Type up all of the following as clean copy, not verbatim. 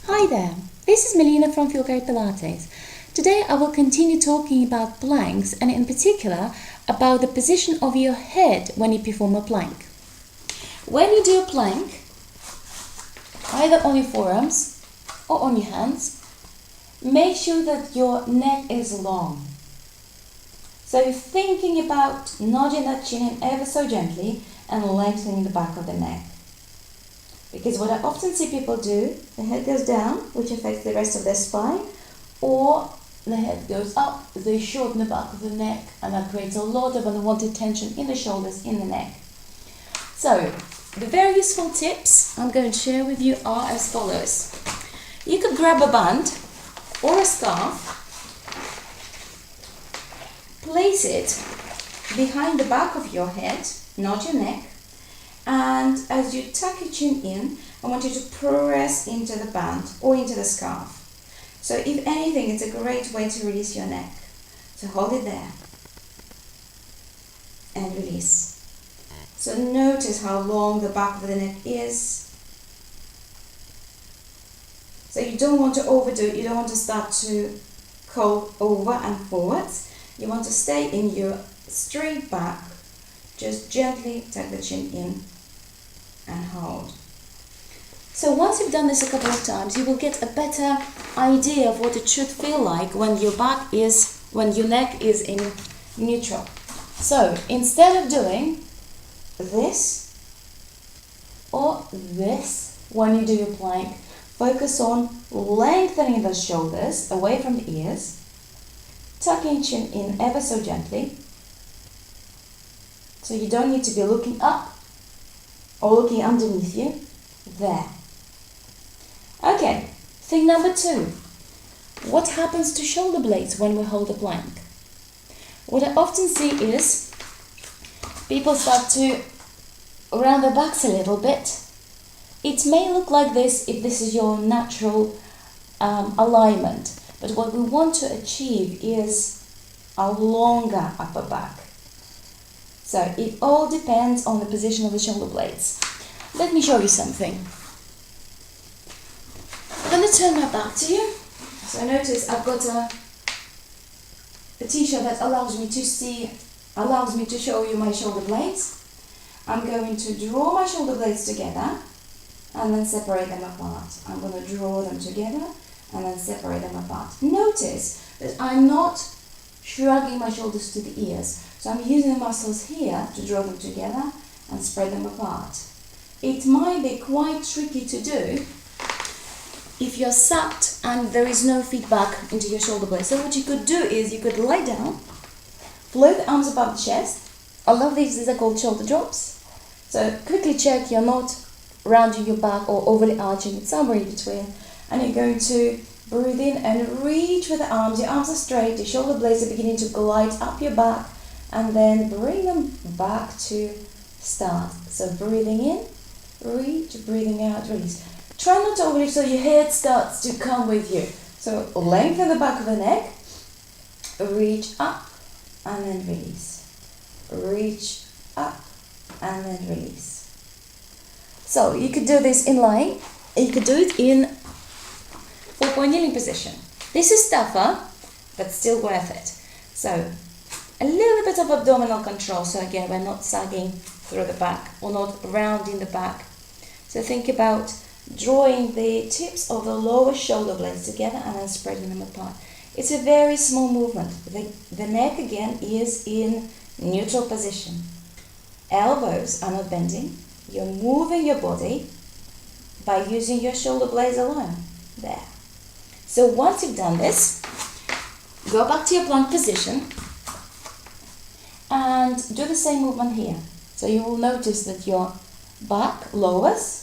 Hi there, this is Melina from Feel Great Pilates. Today I will continue talking about planks and in particular about the position of your head when you perform a plank. When you do a plank, either on your forearms or on your hands, make sure that your neck is long. So you're thinking about nodding that chin in ever so gently and lengthening the back of the neck. Because what I often see people do, the head goes down, which affects the rest of their spine, or the head goes up, they shorten the back of the neck, and that creates a lot of unwanted tension in the shoulders, in the neck. So, the very useful tips I'm going to share with you are as follows. You could grab a band or a scarf, place it behind the back of your head, not your neck, and as you tuck your chin in, I want you to press into the band or into the scarf. So if anything, it's a great way to release your neck. So hold it there and release. So notice how long the back of the neck is. So you don't want to overdo it, you don't want to start to curl over and forwards. You want to stay in your straight back. Just gently tuck the chin in and hold. So once you've done this a couple of times, you will get a better idea of what it should feel like when your neck is in neutral. So instead of doing this or this when you do your plank, focus on lengthening the shoulders away from the ears, tucking chin in ever so gently. So you don't need to be looking up or looking underneath you. There. Okay, thing number 2. What happens to shoulder blades when we hold a plank? What I often see is people start to round their backs a little bit. It may look like this if this is your natural alignment, but what we want to achieve is a longer upper back. So it all depends on the position of the shoulder blades. Let me show you something. I'm going to turn my back to you. So notice I've got a t-shirt that allows me to show you my shoulder blades. I'm going to draw my shoulder blades together and then separate them apart. I'm going to draw them together and then separate them apart. Notice that I'm not shrugging my shoulders to the ears. So I'm using the muscles here to draw them together and spread them apart. It might be quite tricky to do if you're sat and there is no feedback into your shoulder blades. So what you could do is you could lie down, float the arms above the chest. I love these are called shoulder drops. So quickly check you're not rounding your back or overly arching, it's somewhere in between. And you're going to breathe in and reach with the arms. Your arms are straight, your shoulder blades are beginning to glide up your back, and then bring them back to start. So breathing in, reach, breathing out, release. Try not to overlift so your head starts to come with you. So lengthen the back of the neck, reach up and then release. Reach up and then release. So you could do this in lying, you could do it in 4-point kneeling position. This is tougher, but still worth it. So a little bit of abdominal control, so again we're not sagging through the back or not rounding the back. So think about drawing the tips of the lower shoulder blades together and then spreading them apart. It's a very small movement. The neck again is in neutral position. Elbows are not bending. You're moving your body by using your shoulder blades alone. There. So once you've done this, go back to your plank position and do the same movement here. So you will notice that your back lowers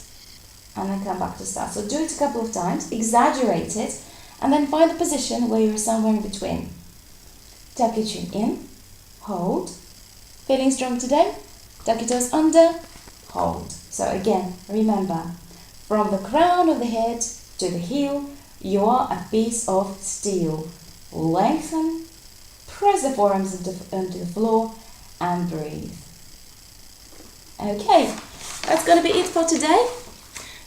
and then come back to start. So do it a couple of times, exaggerate it, and then find a position where you're somewhere in between. Tuck your chin in, hold. Feeling strong today? Tuck your toes under, hold. So again, remember, from the crown of the head to the heel, you are a piece of steel. Lengthen, press the forearms into the floor, and breathe. Okay, that's going to be it for today.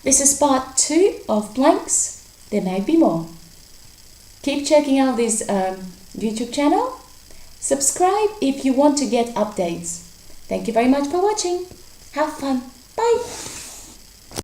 This is part 2 of planks. there might be more. Keep checking out this YouTube channel. Subscribe if you want to get updates. Thank you very much for watching. Have fun. Bye.